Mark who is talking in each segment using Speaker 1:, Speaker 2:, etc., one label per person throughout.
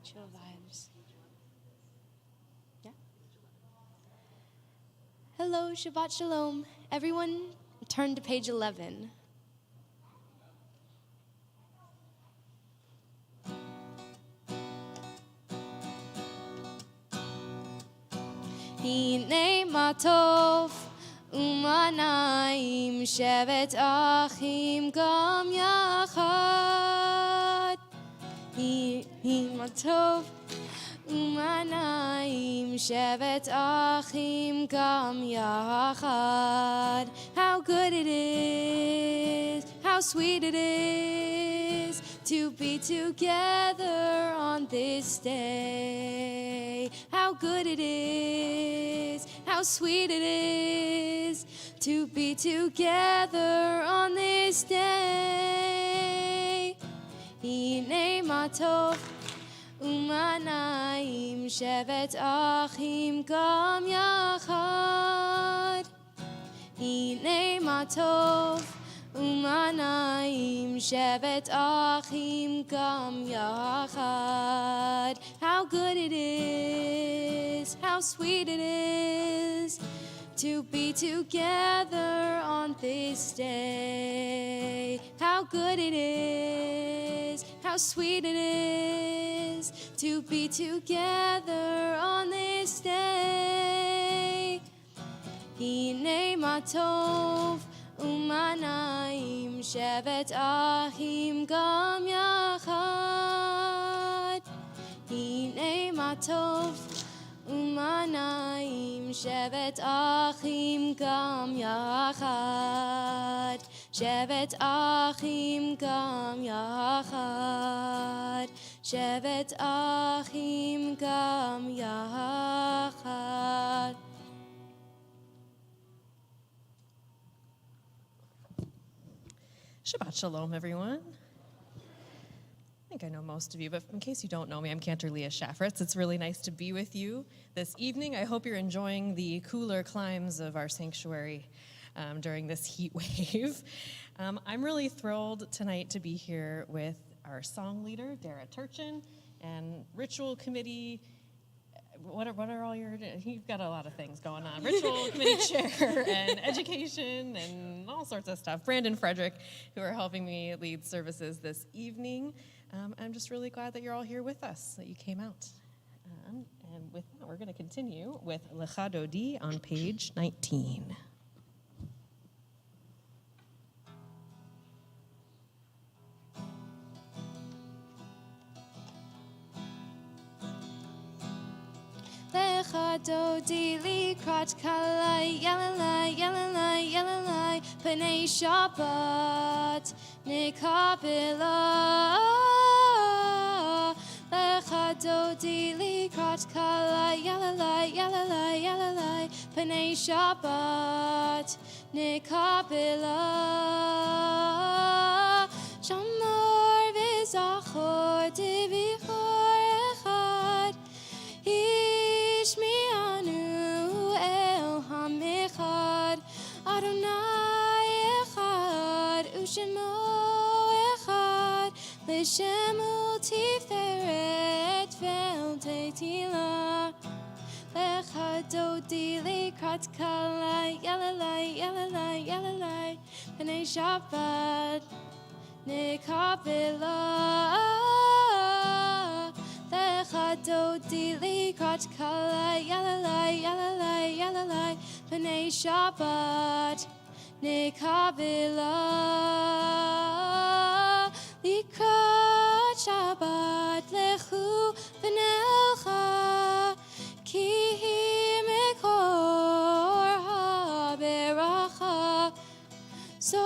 Speaker 1: chill vibes. Yeah. Hello, Shabbat Shalom. Everyone, turn to page 11. Hine matov umanayim shevet achim gam yachad. Hine matov umanayim shevet achim gam yachad. How good it is, how sweet it is to be together on this day. How good it is, how sweet it is to be together on this day. Hine matov umanayim shevet achim gam yachad. Hine matov umanayim shevet achim gam yachad. How good it is, how sweet it is to be together on this day. How good it is, how sweet it is to be together on this day. Hine matov umanayim shevet achim gam yachad. Hine matov umanayim shevet achim gam yachad. Shevet achim gam yachad. Shevet achim gam yachad.
Speaker 2: Shabbat Shalom, everyone. I think I know most of you, but in case you don't know me, I'm Cantor Leah Shafritz. It's really nice to be with you this evening. I hope you're enjoying the cooler climes of our sanctuary during this heat wave. I'm really thrilled tonight to be here with our song leader, Dara Turchin, and ritual committee. What are all your, you've got a lot of things going on. Ritual committee chair and education and all sorts of stuff. Brandon Frederick, who are helping me lead services this evening. I'm just really glad that you're all here with us, that you came out. And with that, we're going to continue with Lecha Dodi on page 19.
Speaker 1: Lecha dodi likrat kalai yalalai yalalai yalalai Pnei Shabbat nikabila. Lecha dodi likrat kalai yalalai yalalai yalalai Pnei Shabbat nikabila. Shamar v'zachor divichor echad. Emanu-El Hamechad, Adonai Echad, Ushemo Echad, L'Shemu Tiferet V'Te'ila. Lecha dodi likrat kalai yalalai yalalai yalalai Pnei Shabbat nikabila. Lecha dodi likrat kalai yalalai yalalai yalalai Pnei Shabbat nikabila. Likrat Shabbat lechu v'nelcha ki hi mekor ha'beracha. So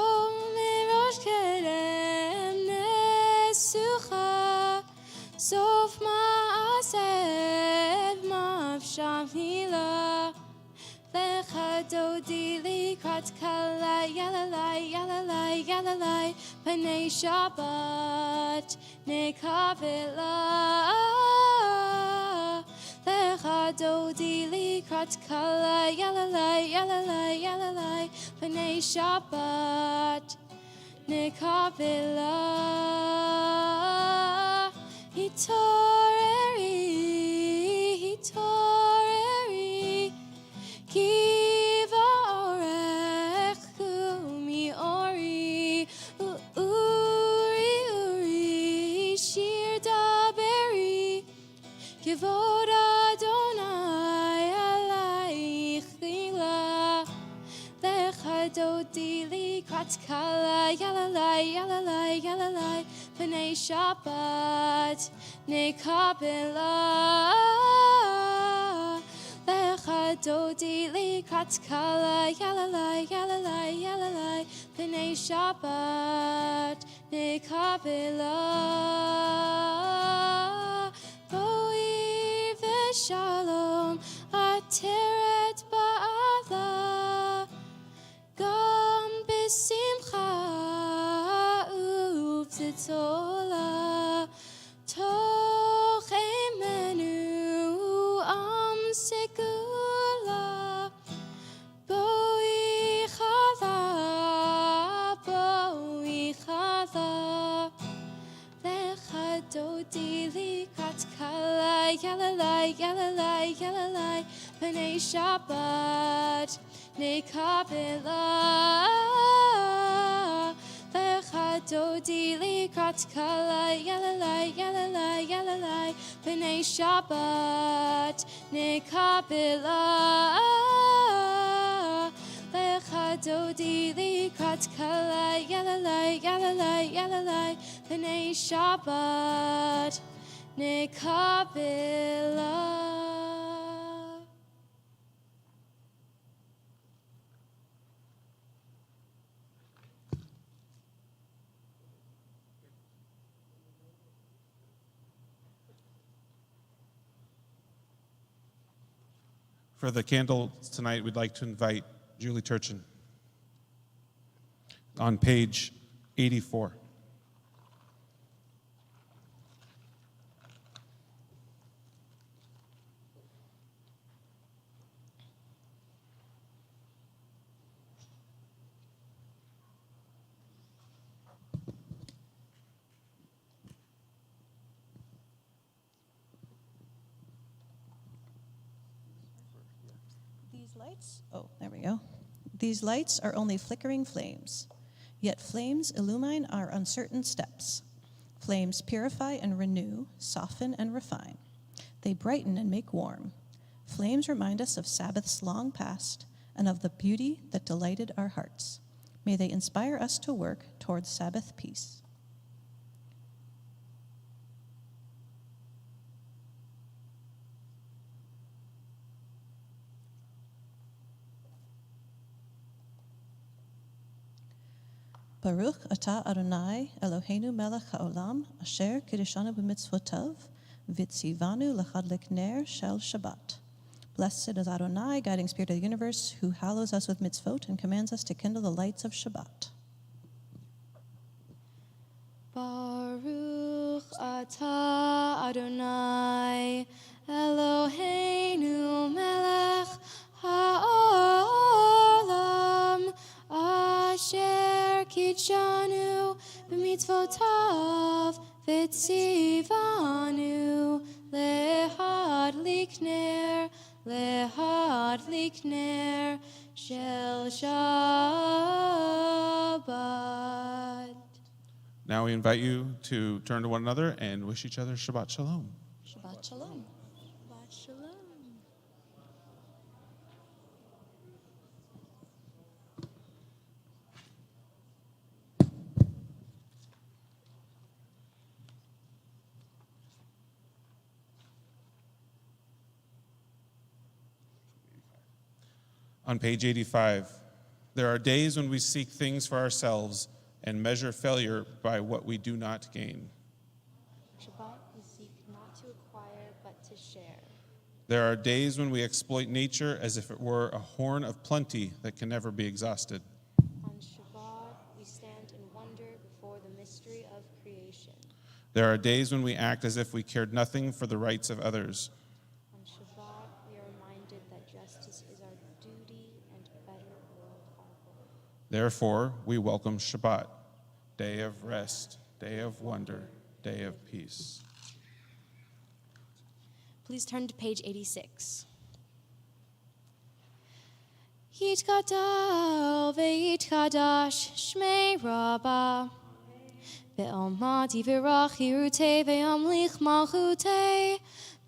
Speaker 1: mirosh kedem nesucha sof ma'aseh mavsham hila. Lecha dodi likrat kalai yalalai yalalai yalalai Pnei Shabbat nikabila. Lecha dodi likrat kalai yalalai yalalai yalalai Pnei Shabbat nikabila. Hitoreri Kivod Adonai alaych chila. Lechadodi likrat kala yalalai yalalai yalalai. P'nei Shabbat nekabela. Lechadodi likrat kala yalalai yalalai yalalai. P'nei Shabbat nekabela. Boi v'shalom ateret ba'ala. Gam b'simcha uv'tzitzola. Toch emenu am segula. Boi chala, boi chala. Lechadodi likrat kala yalalai yalalai yalalai. P'nei Shabbat nekabela. Lechadodi likrat kala yalalai yalalai yalalai. P'nei Shabbat nekabela. Lechadodi likrat kala yalalai yalalai yalalai. P'nei Shabbat nekabela.
Speaker 3: For the candle tonight, we'd like to invite Julie Turchin on page 84.
Speaker 4: These lights are only flickering flames, yet flames illumine our uncertain steps. Flames purify and renew, soften and refine. They brighten and make warm. Flames remind us of Sabbaths long past and of the beauty that delighted our hearts. May they inspire us to work towards Sabbath peace. Baruch atah Adonai Eloheinu melech haolam asher kiddushanu b'mitzvotav v'tzivanu l'chadlik ner shel Shabbat. Blessed is Adonai, guiding spirit of the universe, who hallows us with mitzvot and commands us to kindle the lights of Shabbat.
Speaker 1: Baruch atah Adonai Eloheinu melech haolam asher kiddushanu b'mitzvotav v'tzivanu lehadlik ner shel Shabbat.
Speaker 3: Now we invite you to turn to one another and wish each other Shabbat Shalom.
Speaker 4: Shabbat Shalom.
Speaker 1: Shabbat Shalom.
Speaker 3: On page 85, there are days when we seek things for ourselves and measure failure by what we do not gain.
Speaker 1: Shabbat we seek not to acquire but to share.
Speaker 3: There are days when we exploit nature as if it were a horn of plenty that can never be exhausted.
Speaker 1: On Shabbat we stand in wonder before the mystery of creation.
Speaker 3: There are days when we act as if we cared nothing for the rights of others.
Speaker 1: On Shabbat we are reminded that justice is our duty and better world our goal.
Speaker 3: Therefore, we welcome Shabbat, day of rest, day of wonder, day of peace.
Speaker 1: Please turn to page 86. Yitgadal ve'yitchadash shmei Rabbah ve'almati v'rach hirutei ve'amlich malchutei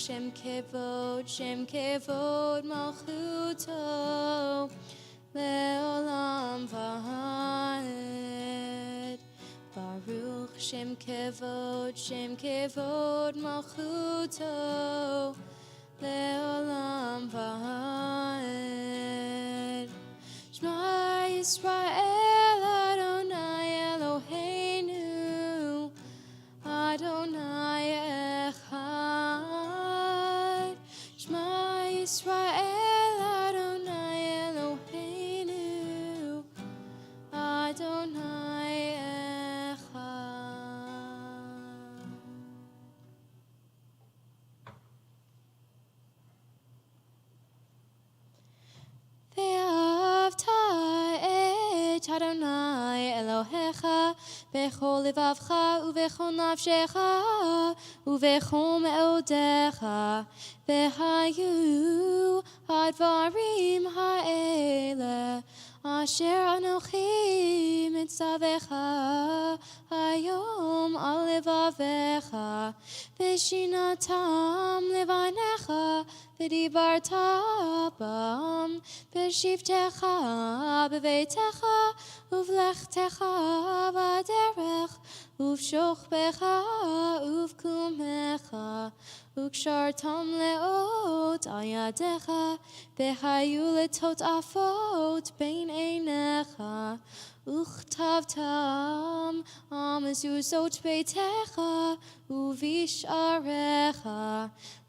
Speaker 1: Shem Kevod Malchuto, Leolam Vahad. Baruch Shem Kevod Malchuto, Leolam Vahad. Shema Yisrael Adonai Eloheinu, Adonai Echad. Shema Yisrael Adonai Eloheinu, Adonai Echad. Ve'ahavta et Adonai Elohecha bechol levavcha uvechol nafshecha uvechol me'odecha ve'hayu hadvarim ha'ele asher anochi mitzavecha hayom al levavecha v'shinatam levanecha v'dibarta bam v'shivtecha b'veitecha uvlechtecha v'derech uvshochbecha uvkumecha ukshartam leot al yadecha v'hayu letot afot bein einecha Uchtavtam amazuzot beitecha uvisharecha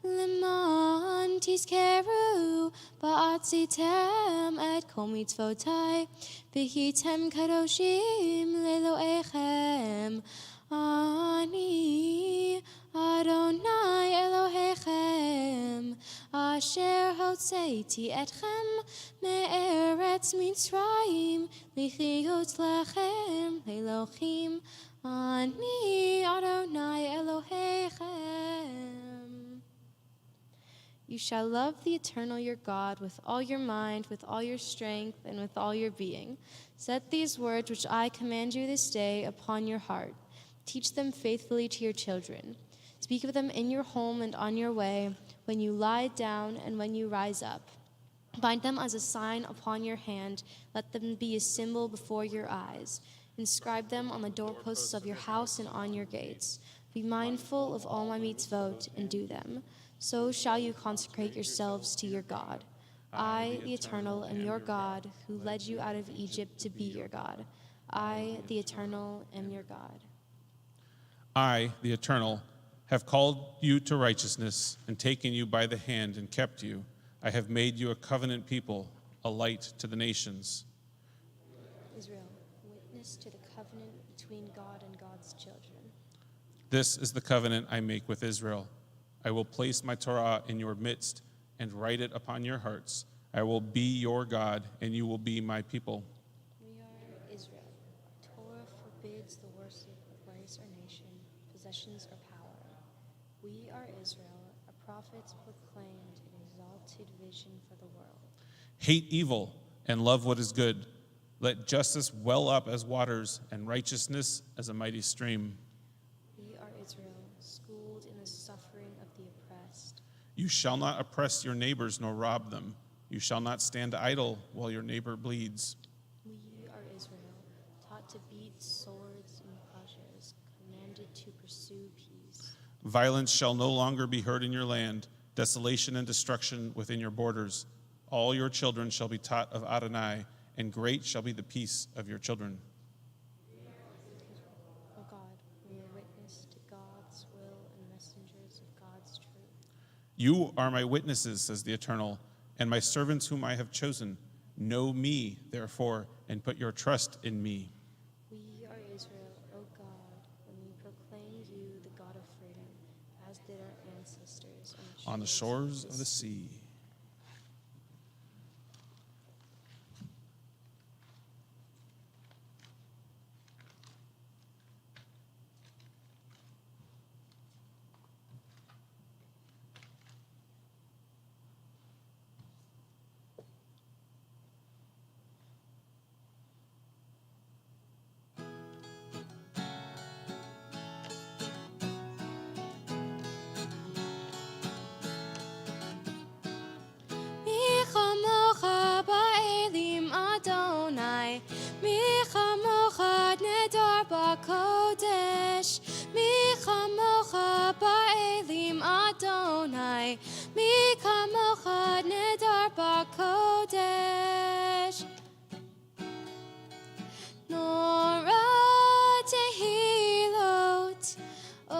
Speaker 1: leman tizkeru ba'atzitem et kol mitzvotai v'hitem kadoshim leloechem ani Adonai Elohechem asher hotzeiti etchem me'eretz Mitzrayim lichiyot lechem Elohim ani Adonai Elohechem. You shall love the eternal your God with all your mind, with all your strength, and with all your being. Set these words which I command you this day upon your heart. Teach them faithfully to your children. Speak of them in your home and on your way, when you lie down and when you rise up. Bind them as a sign upon your hand. Let them be a symbol before your eyes. Inscribe them on the doorposts of your house and on your gates. Be mindful of all my mitzvot and do them. So shall you consecrate yourselves to your God. I, the Eternal, am your God, who led you out of Egypt to be your God. I, the Eternal, am your God.
Speaker 3: I, the Eternal, have called you to righteousness and taken you by the hand and kept you. I have made you a covenant people, a light to the nations.
Speaker 1: Israel, witness to the covenant between God and God's children.
Speaker 3: This is the covenant I make with Israel. I will place my Torah in your midst and write it upon your hearts. I will be your God, and you will be my people.
Speaker 1: We are Israel. Torah forbids the worship of race or nation, possessions or power. We are Israel, a prophet proclaimed an exalted vision for the world.
Speaker 3: Hate evil and love what is good. Let justice well up as waters and righteousness as a mighty stream.
Speaker 1: We are Israel, schooled in the suffering of the oppressed.
Speaker 3: You shall not oppress your neighbors nor rob them. You shall not stand idle while your neighbor bleeds.
Speaker 1: We are Israel, taught to beat swords and plowshares, commanded to pursue peace.
Speaker 3: Violence shall no longer be heard in your land, desolation and destruction within your borders. All your children shall be taught of Adonai, and great shall be the peace of your children.
Speaker 1: O God, we are witness to God's will and messengers of God's truth.
Speaker 3: You are my witnesses, says the Eternal, and my servants whom I have chosen. Know me, therefore, and put your trust in me.
Speaker 1: We are Israel, O God, and we proclaim you the God of freedom, as did our ancestors
Speaker 3: On the shores of the sea.
Speaker 1: ba'elim Adonai, mi kamocha nedar ba'kodesh. Nora tehilot, o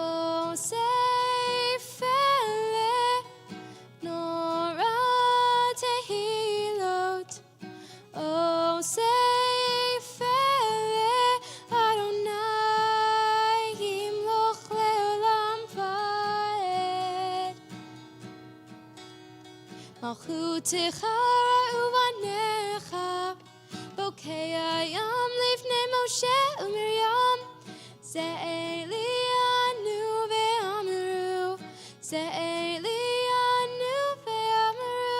Speaker 1: seifele. Nora tehilot, o seifele. Adonai yimloch leolam va'ed. Malchutecha uvanecha, bokei hayam lifnei Moshe u'Miriam. Ze'elianu ve'amru, Ze'elianu ve'amru,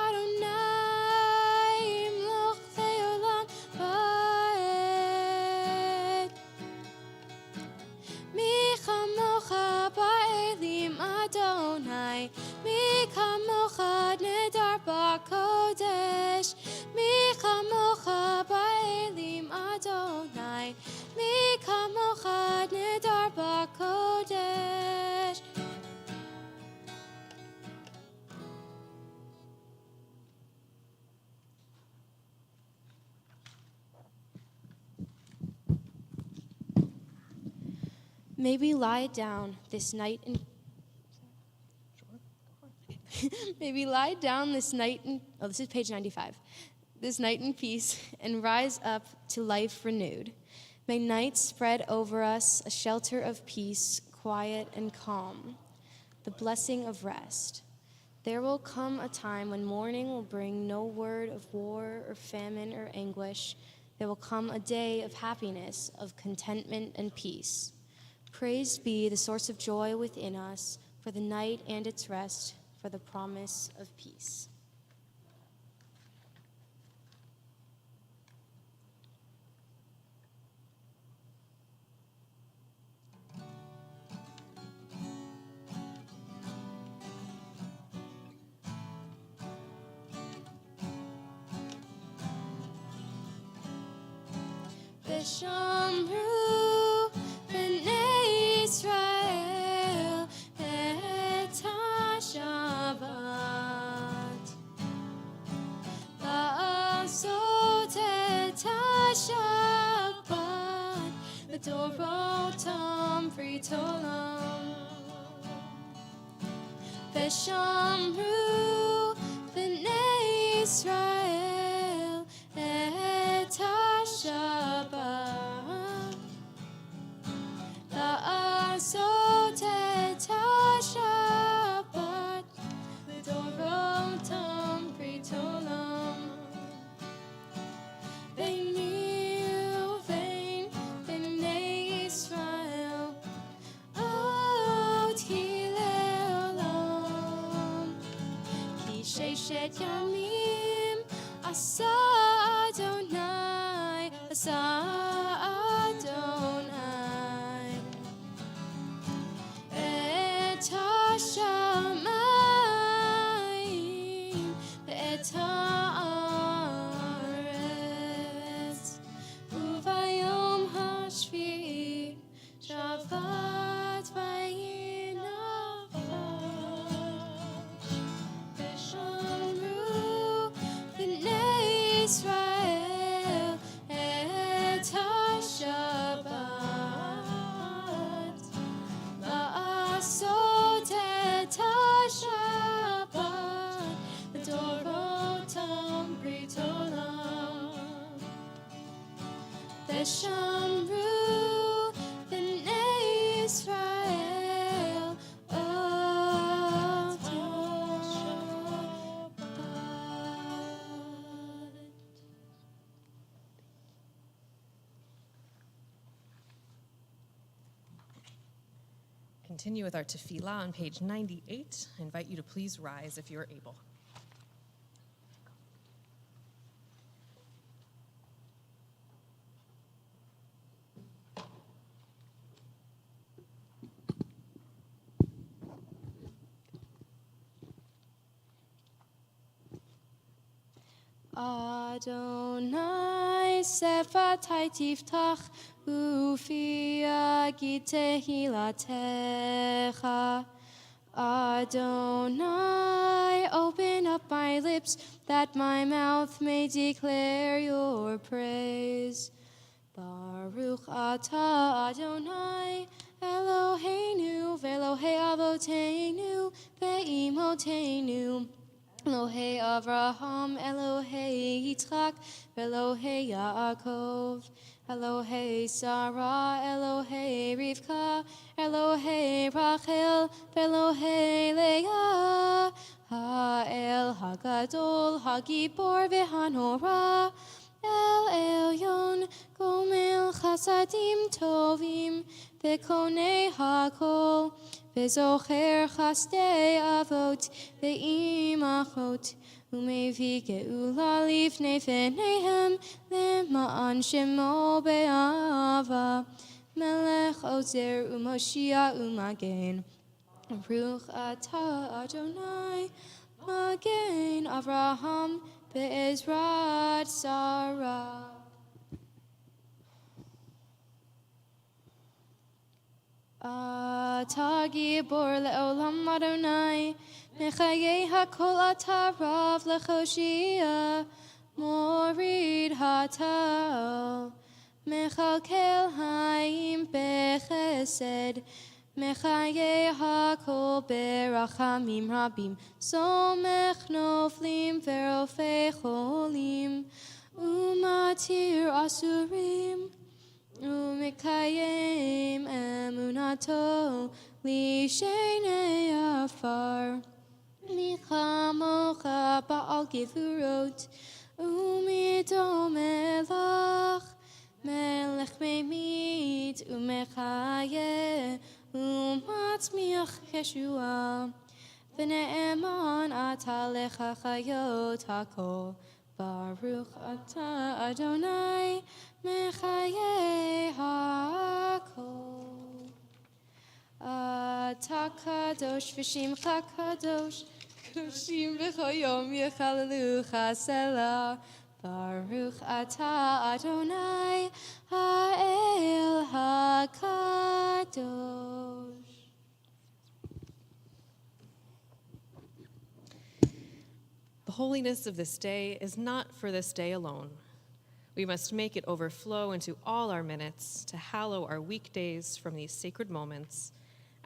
Speaker 1: Adonai yimloch leolam va'ed. Mi chamocha ba'elim Adonai, mi chamocha nedar ba'kodesh. Mi chamocha ba'elim Adonai, mi chamocha nedar ba'kodesh. May we lie down this night in May we lie down this night in this is page 95. This night in peace and rise up to life renewed. May night spread over us a shelter of peace, quiet and calm, the blessing of rest. There will come a time when morning will bring no word of war or famine or anguish. There will come a day of happiness, of contentment and peace. Praised be the source of joy within us, for the night and its rest, for the promise of peace. V'shamru b'nei Yisrael et ha-Shabbat. La'asot et ha-Shabbat v'dorotam fritolam. V'shamru b'nei Yisrael et ha-Shabbat. La'asot et ha-Shabbat v'dorotam fritolam. Beini uvein b'nei Yisrael, ot hi le'olam. Ki sheshet yamim asa Adonai, asa Adonai. Et ha-shamayim ve'et ha'aretz, uvayom hashvi'i Shabbat vayinavash. V'shamru b'nei Yisrael et ha-Shabbat. La'asot et ha-Shabbat v'dorotam britolam. V'shamru b'nei Yisrael et ha-Shabbat.
Speaker 2: Continue with our tefillah on page 98. I invite you to please rise if you are able.
Speaker 1: Adonai sefatai tiftach ufia gitehilatecha. Adonai, open up my lips, that my mouth may declare your praise. Baruch atah Adonai, Eloheinu, ve'Elohei avoteinu, ve'imotenu, Elohei Avraham, Elohei Yitzchak, ve'Elohei Yaakov, Elohei Sarah, Elohei Rivka, Elohei Rachel, ve'Elohei Leah, Ha'el Hagadol, Hagibor ve'Hanora, El Elyon, Gomel Chasadim Tovim, Ve'konei Hakol, Ve'zocher Chasdei Avot, Ve'imachot, Umevi Geula Lifnei Feneihem, Lema'an Shemo Be'ava, Melech Ozer U'Moshiach U'Magen, Baruch atah Adonai, Magen Avraham, Be'ezrat Sarah. Atah gibor le'olam Adonai, Mechayei hakol atah rav lechoshia, Morid hatal, Mechalkel hayim bechesed, Mechayei hakol berachamim rabim, Somech noflim verofei cholim, Umatir asurim, Umekayem emunato, Lishenei afar, Michamocha ba'al gevurot, Umidom elach, Melech memit, Umechayeh, Umatzmiach Yeshua, V'ne'eman atah lecha chayot hakol, Baruch atah Adonai, Mechayeh hakol. Atah kadosh v'shimcha kadosh, Kadoshim b'chol yom yechalelucha selah. Baruch atah Adonai, Ha'el HaKadosh.
Speaker 2: The holiness of this day is not for this day alone. We must make it overflow into all our minutes to hallow our weekdays from these sacred moments,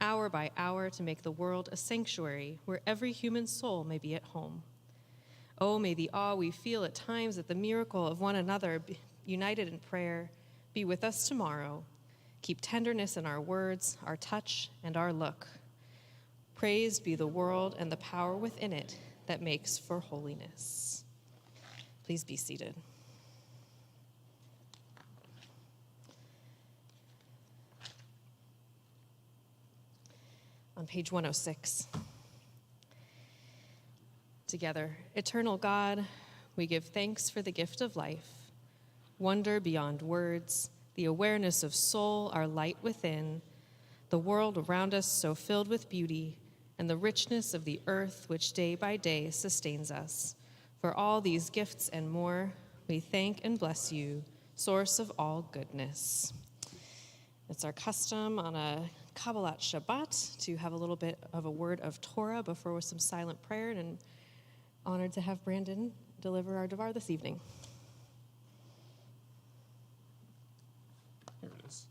Speaker 2: hour by hour, to make the world a sanctuary where every human soul may be at home. Oh, may the awe we feel at times at the miracle of one another united in prayer be with us tomorrow. Keep tenderness in our words, our touch, and our look. Praised be the world and the power within it that makes for holiness. Please be seated. On page 106. Together, eternal God, we give thanks for the gift of life, wonder beyond words, the awareness of soul, our light within, the world around us so filled with beauty, and the richness of the earth which day by day sustains us. For all these gifts and more, we thank and bless you, source of all goodness. It's our custom on a Kabbalat Shabbat to have a little bit of a word of Torah before with some silent prayer, and I'm honored to have Brandon deliver our Devar this evening.
Speaker 3: Here it is.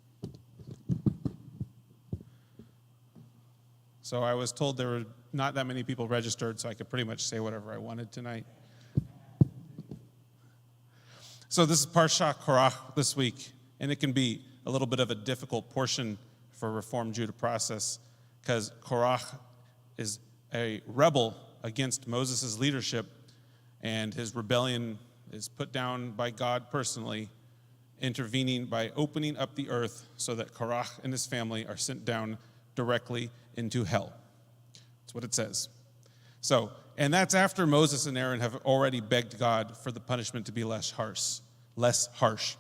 Speaker 3: So I was told there were not that many people registered, so I could pretty much say whatever I wanted tonight. So this is Parsha Korach this week, and it can be a little bit of a difficult portion for Reform Judah process, because Korach is a rebel against Moses' leadership, and his rebellion is put down by God personally, intervening by opening up the earth so that Korach and his family are sent down directly into hell. That's what it says. So, and that's after Moses and Aaron have already begged God for the punishment to be less harsh.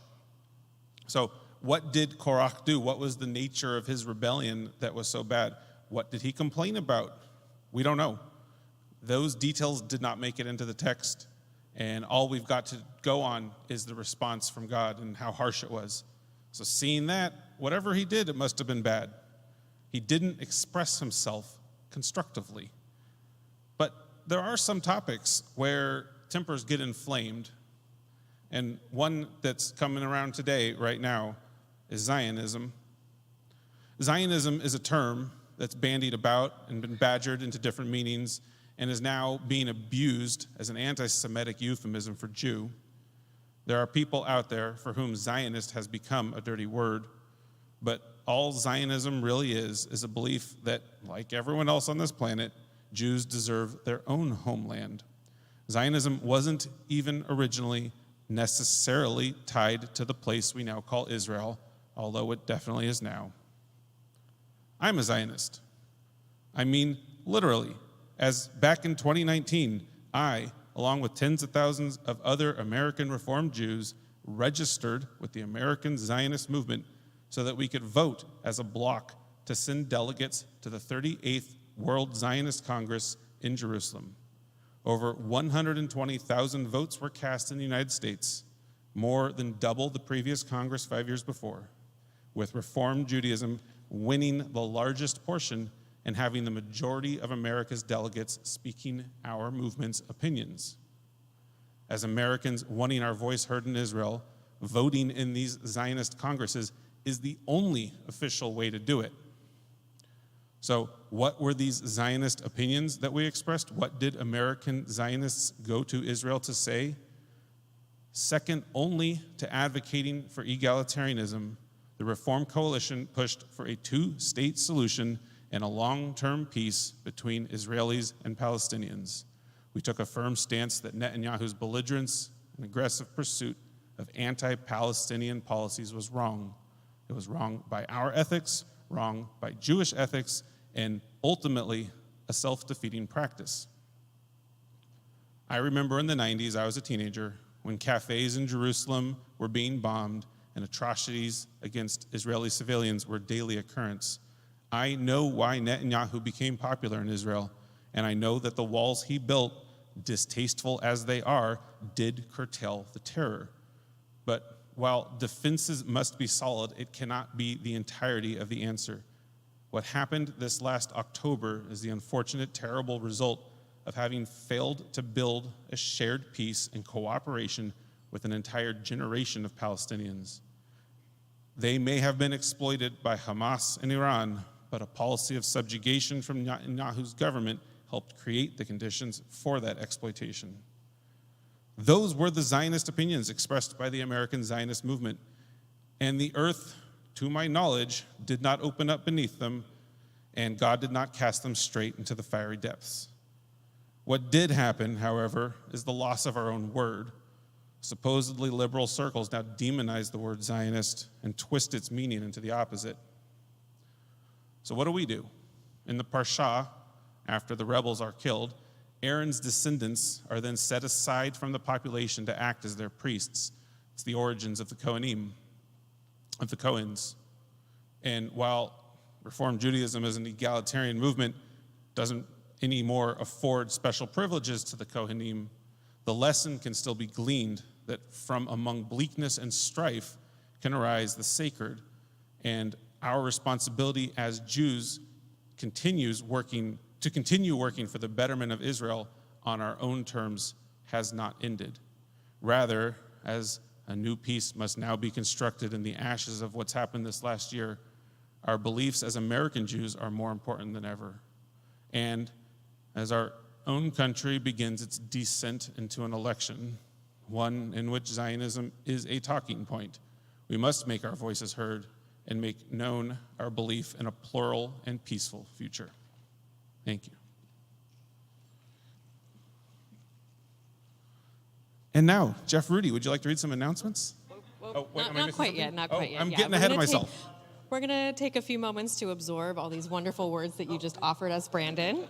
Speaker 3: So, what did Korach do? What was the nature of his rebellion that was so bad? What did he complain about? We don't know. Those details did not make it into the text, and all we've got to go on is the response from God and how harsh it was. So seeing that, whatever he did, it must have been bad. He didn't express himself constructively. But there are some topics where tempers get inflamed. And one that's coming around today, right now, is Zionism. Zionism is a term that's bandied about and been badgered into different meanings and is now being abused as an anti-Semitic euphemism for Jew. There are people out there for whom Zionist has become a dirty word, but all Zionism really is a belief that, like everyone else on this planet, Jews deserve their own homeland. Zionism wasn't even originally necessarily tied to the place we now call Israel, although it definitely is now. I'm a Zionist. I mean, literally, as back in 2019, I, along with tens of thousands of other American Reformed Jews, registered with the American Zionist movement so that we could vote as a bloc to send delegates to the 38th World Zionist Congress in Jerusalem. Over 120,000 votes were cast in the United States, more than double the previous Congress 5 years before, with Reformed Judaism winning the largest portion and having the majority of America's delegates speaking our movement's opinions. As Americans wanting our voice heard in Israel, voting in these Zionist congresses is the only official way to do it. So what were these Zionist opinions that we expressed? What did American Zionists go to Israel to say? Second only to advocating for egalitarianism, the Reform Coalition pushed for a two-state solution and a long-term peace between Israelis and Palestinians. We took a firm stance that Netanyahu's belligerence and aggressive pursuit of anti-Palestinian policies was wrong. It was wrong by our ethics, wrong by Jewish ethics, and ultimately a self-defeating practice. I remember in the 90s, I was a teenager, when cafes in Jerusalem were being bombed and atrocities against Israeli civilians were daily occurrence. I know why Netanyahu became popular in Israel, and I know that the walls he built, distasteful as they are, did curtail the terror. But while defenses must be solid, it cannot be the entirety of the answer. What happened this last October is the unfortunate, terrible result of having failed to build a shared peace and cooperation with an entire generation of Palestinians. They may have been exploited by Hamas and Iran, but a policy of subjugation from Netanyahu's government helped create the conditions for that exploitation. Those were the Zionist opinions expressed by the American Zionist movement, and the earth, to my knowledge, did not open up beneath them, and God did not cast them straight into the fiery depths. What did happen, however, is the loss of our own word. Supposedly liberal circles now demonize the word Zionist and twist its meaning into the opposite. So what do? In the Parsha, after the rebels are killed, Aaron's descendants are then set aside from the population to act as their priests. It's the origins of the Kohanim, of the Kohens. And while Reformed Judaism as an egalitarian movement doesn't anymore afford special privileges to the Kohanim, the lesson can still be gleaned that from among bleakness and strife can arise the sacred, and our responsibility as Jews continue working for the betterment of Israel on our own terms has not ended. Rather, as a new peace must now be constructed in the ashes of what's happened this last year, our beliefs as American Jews are more important than ever. And as our own country begins its descent into an election, one in which Zionism is a talking point, we must make our voices heard and make known our belief in a plural and peaceful future. Thank you. And now, Jeff Rudy, would you like to read some announcements?
Speaker 2: Not quite yet.
Speaker 3: I'm getting ahead of myself.
Speaker 2: We're going to take a few moments to absorb all these wonderful words that you just offered us, Brandon.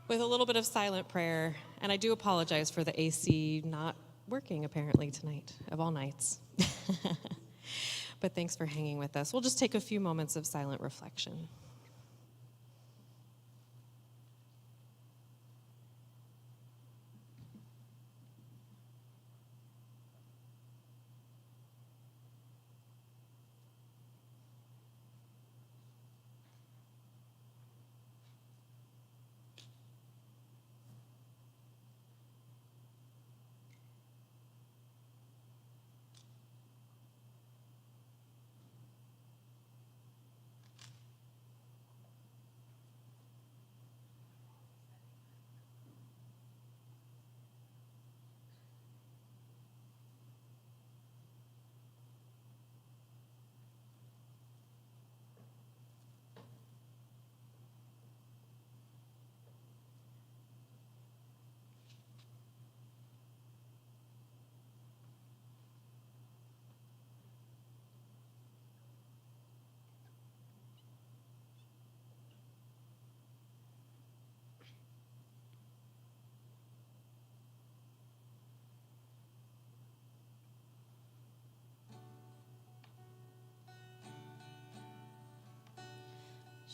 Speaker 2: With a little bit of silent prayer. And I do apologize for the AC not working, apparently, tonight, of all nights. But thanks for hanging with us. We'll just take a few moments of silent reflection.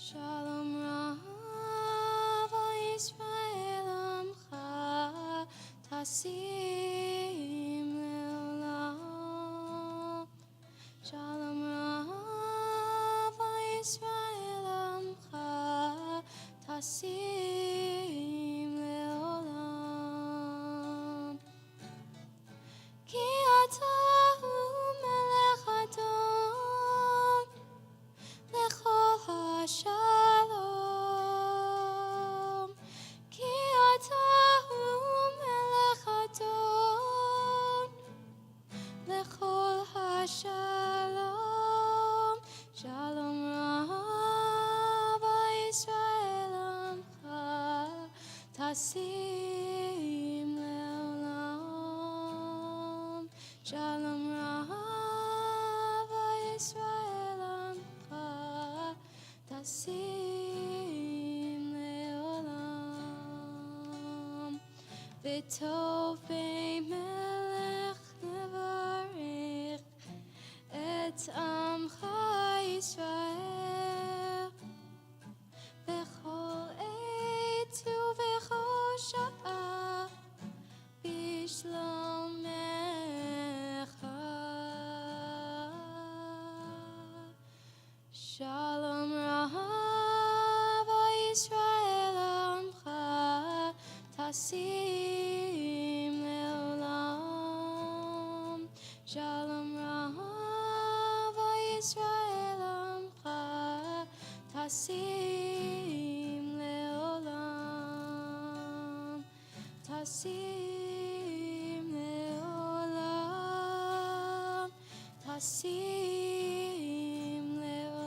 Speaker 1: Shalom Rav Yisrael Amcha Tasim Leolam. Shalom Rav Yisrael Amcha Tasim Leolam. Ki atahu melech adon lechol hashalom. Ki atahu melech adon lechol hashalom. Shalom Rav Yisrael Amcha Tasim Leolam. Shalom Rav Yisrael Amcha Tasim Leolam. V'tov b'melech nevarech et Amcha Yisrael b'chol עת ובכל שעה בשלומך. Shalom Rav Yisrael Amcha Tasim Leolam. Shalom Rav Yisrael Amcha Tasim Leolam. Tasim Leolam. Tasim Leolam.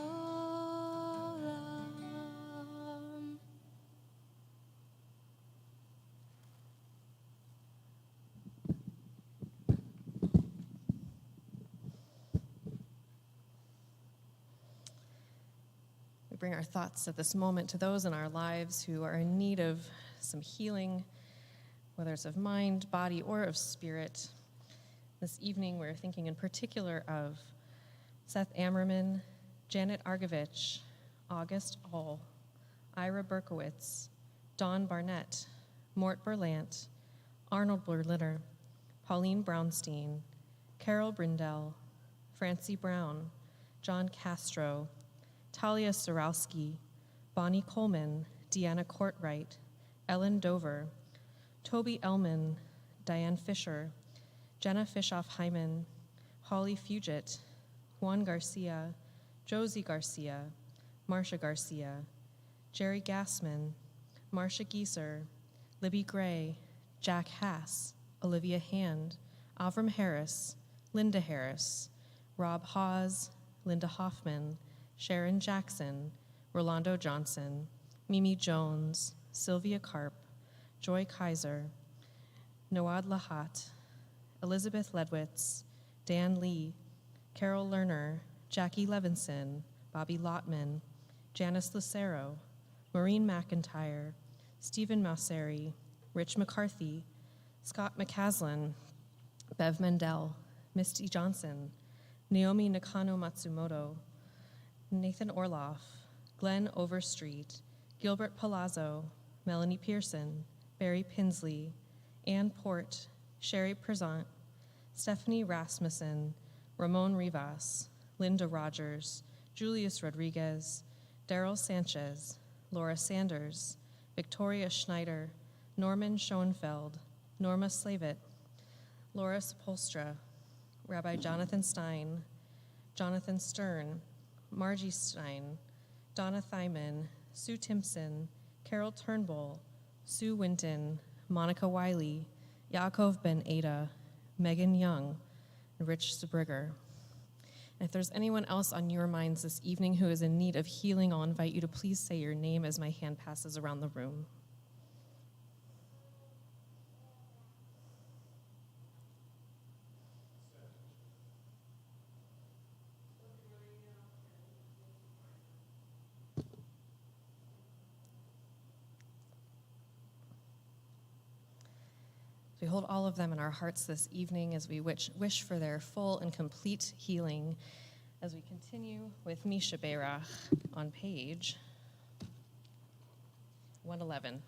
Speaker 2: We bring our thoughts at this moment to those in our lives who are in need of some healing, whether it's of mind, body, or of spirit. This evening, we're thinking in particular of Seth Ammerman, Janet Argovich, August All, Ira Berkowitz, Dawn Barnett, Mort Berlant, Arnold Berliner, Pauline Brownstein, Carol Brindell, Francie Brown, John Castro, Talia Sorowski, Bonnie Coleman, Deanna Courtwright, Ellen Dover, Toby Ellman, Diane Fisher, Jenna Fishoff-Hyman, Holly Fugit, Juan Garcia, Josie Garcia, Marcia Garcia, Jerry Gassman, Marcia Gieser, Libby Gray, Jack Hass, Olivia Hand, Avram Harris, Linda Harris, Rob Hawes, Linda Hoffman, Sharon Jackson, Rolando Johnson, Mimi Jones, Sylvia Karp, Joy Kaiser, Noad Lahat, Elizabeth Ledwitz, Dan Lee, Carol Lerner, Jackie Levinson, Bobby Lotman, Janice Lucero, Maureen McIntyre, Stephen Mauseri, Rich McCarthy, Scott McCaslin, Bev Mendel, Misty Johnson, Naomi Nakano Matsumoto, Nathan Orloff, Glenn Overstreet, Gilbert Palazzo, Melanie Pearson, Barry Pinsley, Ann Port, Sherry Prezant, Stephanie Rasmussen, Ramon Rivas, Linda Rogers, Julius Rodriguez, Daryl Sanchez, Laura Sanders, Victoria Schneider, Norman Schoenfeld, Norma Slavitt, Laura Sepulstra, Rabbi Jonathan Stein, Jonathan Stern, Margie Stein, Donna Thyman, Sue Timpson, Carol Turnbull, Sue Winton, Monica Wiley, Yaakov Ben Ada, Megan Young, and Rich Zabriger. And if there's anyone else on your minds this evening who is in need of healing, I'll invite you to please say your name as my hand passes around the room. We hold all of them in our hearts this evening as we wish for their full and complete healing. As we continue with Misha Beirach on page 111.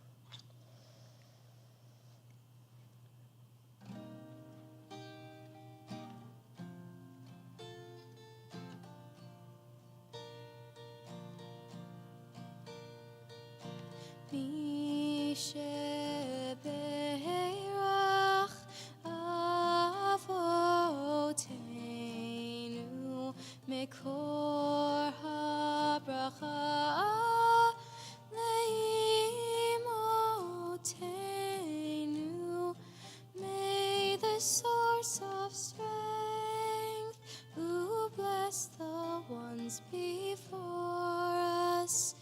Speaker 1: Mi shebeirach avoteinu mekor habracha leimotenu. May the source of strength, who bless the ones before us,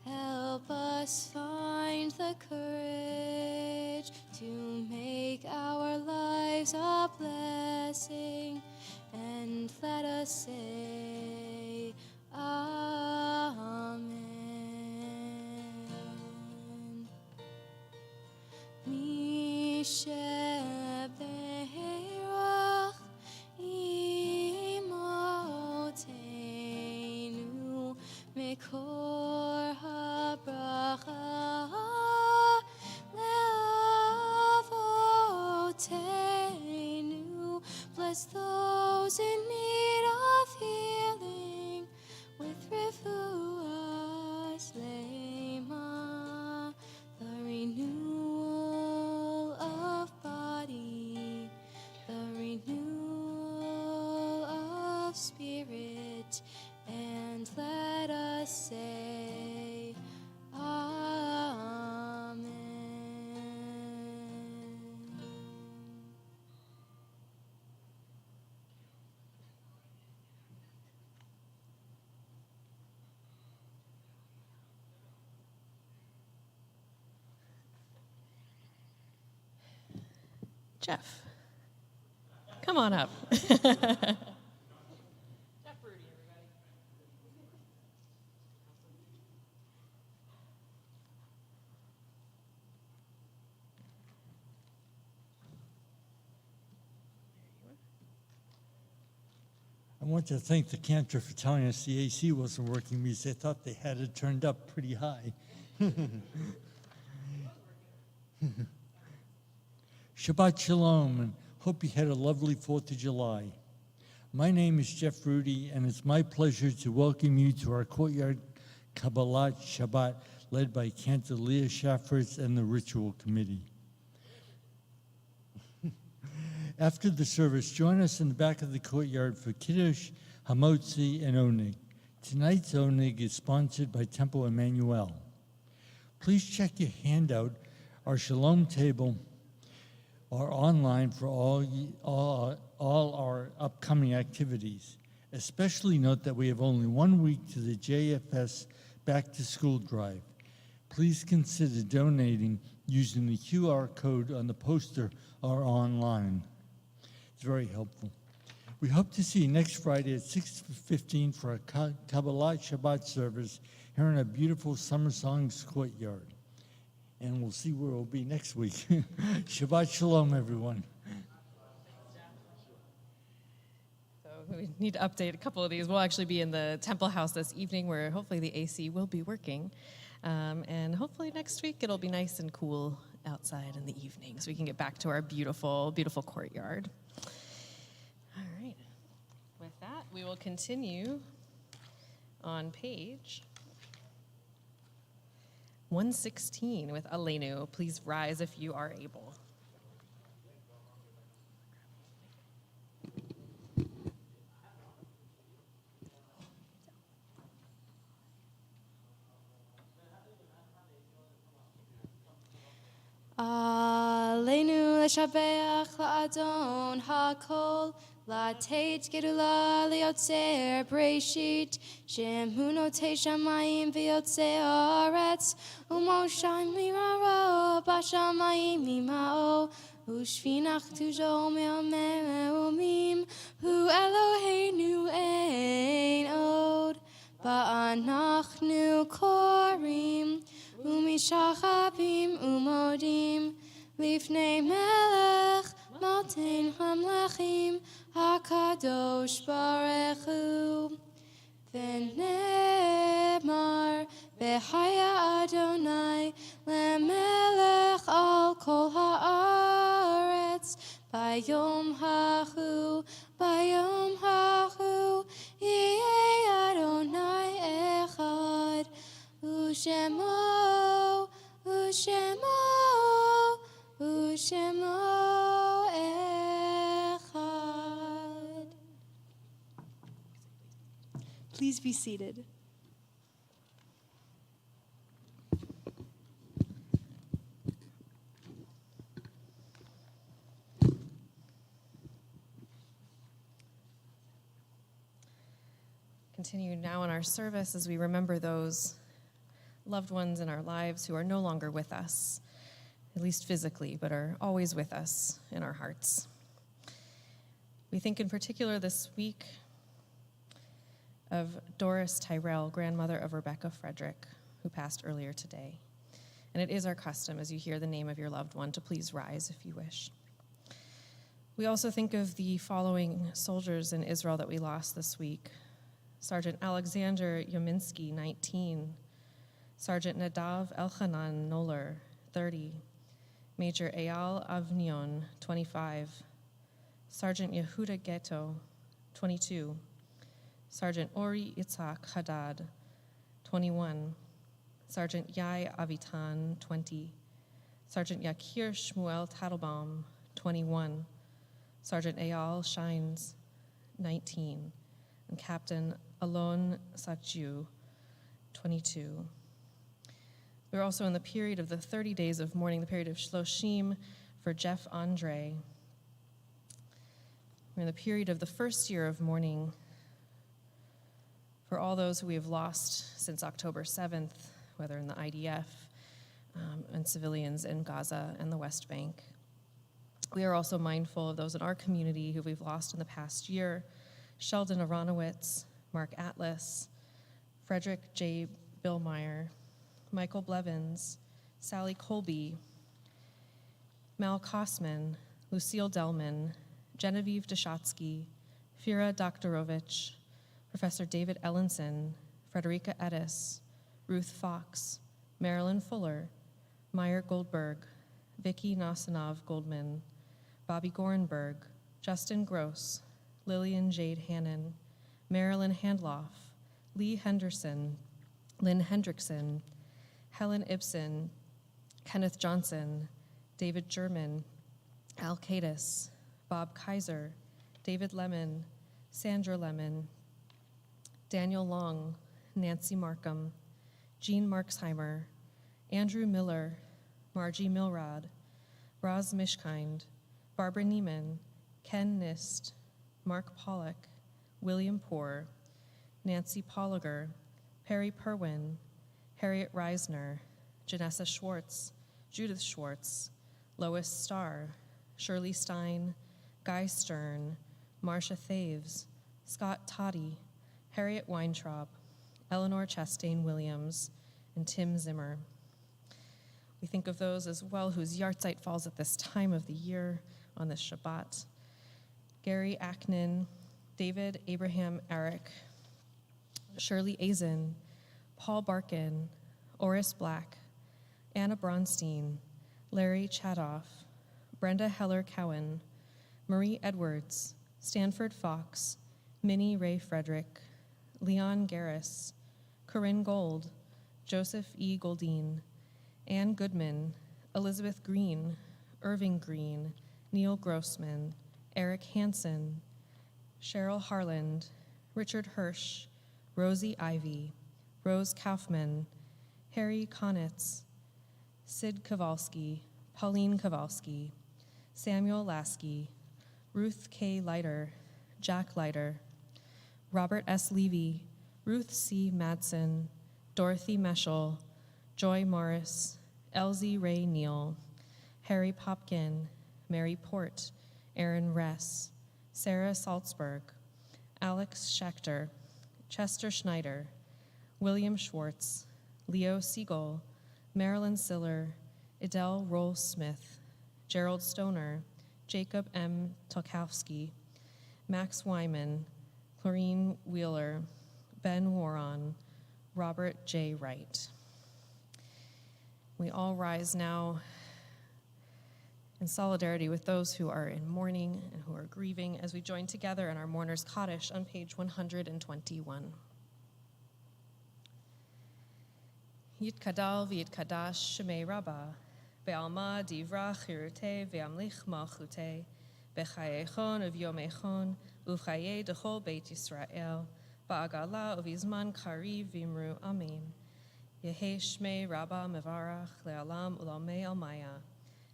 Speaker 1: help us find the courage to make our lives a blessing, and let us say, Amen. Mi shebeirach imotenu mekor habracha leavotenu. Bless those in need of healing with refuah lema, the renewal of body, the renewal of spirit, and let us say, Amen.
Speaker 2: Jeff, come on up.
Speaker 5: I want to thank the cantor for telling us the AC wasn't working because they thought they had it turned up pretty high. Shabbat Shalom, and hope you had a lovely 4th of July. My name is Jeff Rudy, and it's my pleasure to welcome you to our courtyard Kabbalat Shabbat, led by Cantor Leah Shafritz and the Ritual Committee. After the service, join us in the back of the courtyard for Kiddush, Hamotzi, and Onig. Tonight's Onig is sponsored by Temple Emanu-El. Please check your handout, our Shalom table, or online for all our upcoming activities. Especially note that we have only 1 week to the JFS Back to School Drive. Please consider donating using the QR code on the poster or online. It's very helpful. We hope to see you next Friday at 6:15 for a Kabbalat Shabbat service here in a beautiful Summer Songs courtyard. And we'll see where we'll be next week. Shabbat Shalom, everyone.
Speaker 2: So we need to update a couple of these. We'll actually be in the Temple House this evening, where hopefully the AC will be working. And hopefully next week it'll be nice and cool outside in the evening, so we can get back to our beautiful, beautiful courtyard. All right. With that, we will continue on page 116 with Aleinu. Please rise if you are able.
Speaker 1: Aleinu l'shabeach la'adon ha'kol, la'teit gedula liotzer breshit, shemhu notei shamayim v'yotzer haaretz, u'moshay miraro b'shamayim mima'o, u'shvinach tujo me'omer me'omim, hu Eloheinu ein od, ba'anachnu korim, u'mishachabim u'modim, lifnei melech maltein hamlechim, hakadosh baruch hu. V'nemar b'chaya Adonai Ushemo, Ushemo, Ushemo Echad. Please be seated.
Speaker 2: Continue now in our service as we remember those loved ones in our lives who are no longer with us, at least physically, but are always with us in our hearts. We think in particular this week of Doris Tyrell, grandmother of Rebecca Frederick, who passed earlier today. And it is our custom, as you hear the name of your loved one, to please rise if you wish. We also think of the following soldiers in Israel that we lost this week. Sergeant Alexander Yominsky, 19. Sergeant Nadav Elchanan Noller, 30. Major Eyal Avnion, 25. Sergeant Yehuda Ghetto, 22. Sergeant Ori Itzhak Haddad, 21. Sergeant Yai Avitan, 20. Sergeant Yakir Shmuel Tattlebaum, 21. Sergeant Eyal Shines, 19. And Captain Alon Satju, 22. We're also in the period of the 30 days of mourning, the period of Shloshim for Jeff Andre. We're in the period of the first year of mourning for all those who we have lost since October 7th, whether in the IDF and civilians in Gaza and the West Bank. We are also mindful of those in our community who we've lost in the past year: Sheldon Aronowitz, Mark Atlas, Frederick J. Billmeyer, Michael Blevins, Sally Colby, Mal Kosman, Lucille Delman, Genevieve Deshatsky, Fira Doktorovich, Professor David Ellenson, Frederica Edis, Ruth Fox, Marilyn Fuller, Meyer Goldberg, Vicky Nasanov Goldman, Bobby Gorenberg, Justin Gross, Lillian Jade Hannon, Marilyn Handloff, Lee Henderson, Lynn Hendrickson, Helen Ibsen, Kenneth Johnson, David German, Al Cadis, Bob Kaiser, David Lemon, Sandra Lemon, Daniel Long, Nancy Markham, Jean Marksheimer, Andrew Miller, Margie Milrod, Roz Mishkind, Barbara Neiman, Ken Nist, Mark Pollock, William Poor, Nancy Polliger, Perry Perwin, Harriet Reisner, Janessa Schwartz, Judith Schwartz, Lois Starr, Shirley Stein, Guy Stern, Marcia Thaves, Scott Toddy, Harriet Weintraub, Eleanor Chastain Williams, and Tim Zimmer. We think of those as well whose yahrzeit falls at this time of the year on this Shabbat: Gary Acknin, David Abraham Eric, Shirley Azen, Paul Barkin, Oris Black, Anna Bronstein, Larry Chadoff, Brenda Heller Cowan, Marie Edwards, Stanford Fox, Minnie Ray Frederick, Leon Garris, Corinne Gold, Joseph E. Goldine, Ann Goodman, Elizabeth Green, Irving Green, Neil Grossman, Eric Hansen, Cheryl Harland, Richard Hirsch, Rosie Ivy, Rose Kaufman, Harry Konitz, Sid Kowalski, Pauline Kowalski, Samuel Lasky, Ruth K. Leiter, Jack Leiter, Robert S. Levy, Ruth C. Madsen, Dorothy Meschel, Joy Morris, Elsie Ray Neal, Harry Popkin, Mary Port, Aaron Ress, Sarah Salzberg, Alex Schechter, Chester Schneider, William Schwartz, Leo Siegel, Marilyn Siller, Edel Roll-Smith, Gerald Stoner, Jacob M. Tolkowski, Max Wyman, Clarine Wheeler, Ben Waron, Robert J. Wright. We all rise now in solidarity with those who are in mourning and who are grieving as we join together in our Mourner's Kaddish on page 121. Yitkadal v'yitkadash shemei Rabbah, be'alma divra chirute ve'amlich malchute, b'chayechon uv'yomechon, uv'chaye dechol beit Yisrael, ba'agala uv'izman kariv v'imru amin. Yehe shmei Rabbah mevarach le'alam ulamei almaya,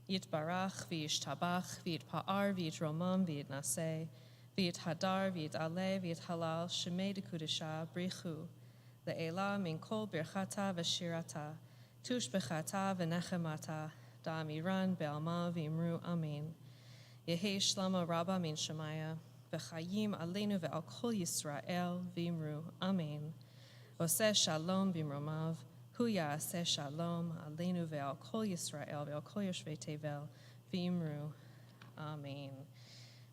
Speaker 2: Yitbarach v'yishtabach v'yitpa'ar v'yitromam v'yitnaseh, v'yithadar v'yit'aleh v'yithalal shemei dekudesha brichu, le'ela min kol birchata v'shirata, tush bechata v'nechemata, da'amiran be'alma v'imru amin. Yehi shlama Rabbah min shemaya, v'chayim aleinu ve'al kol Yisrael v'imru amin. Oseh shalom b'imromav, hu ya'aseh shalom aleinu ve'al kol Yisrael ve'al kol yoshvei tevel v'imru amen.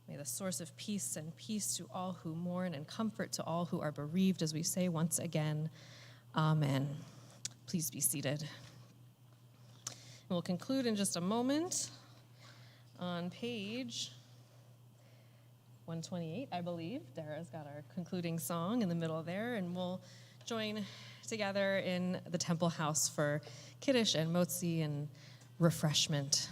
Speaker 2: May the source of peace and peace to all who mourn and comfort to all who are bereaved, as we say once again, amen. Please be seated. We'll conclude in just a moment on page 128, I believe. Dara's got our concluding song in the middle there, and we'll join together in the temple house for Kiddush and Motzi and refreshment.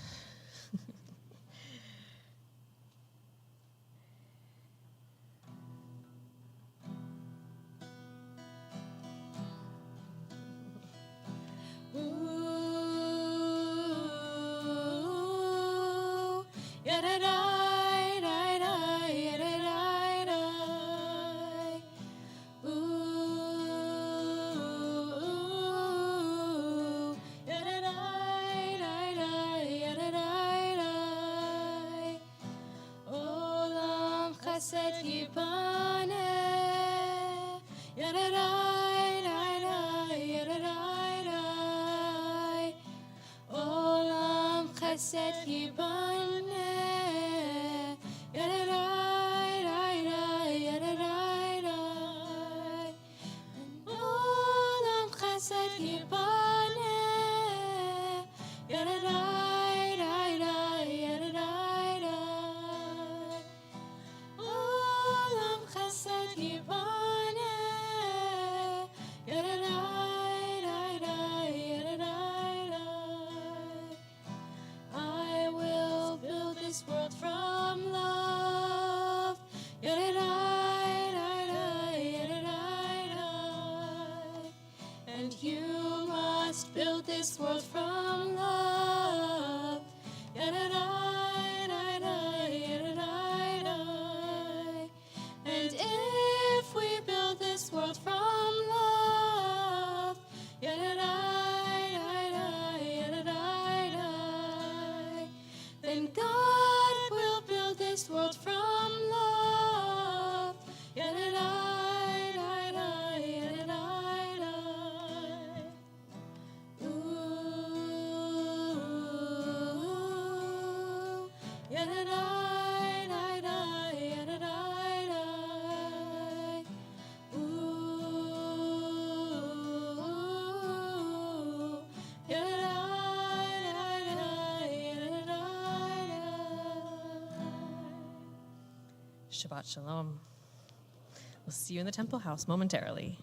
Speaker 1: Chesed yibane, olam chesed yibane, olam chesed yibane, I will build this world from love. And you must build this world from love. And if we build this world from love, then God will build this world from love.
Speaker 2: Shabbat shalom. We'll see you in the temple house momentarily.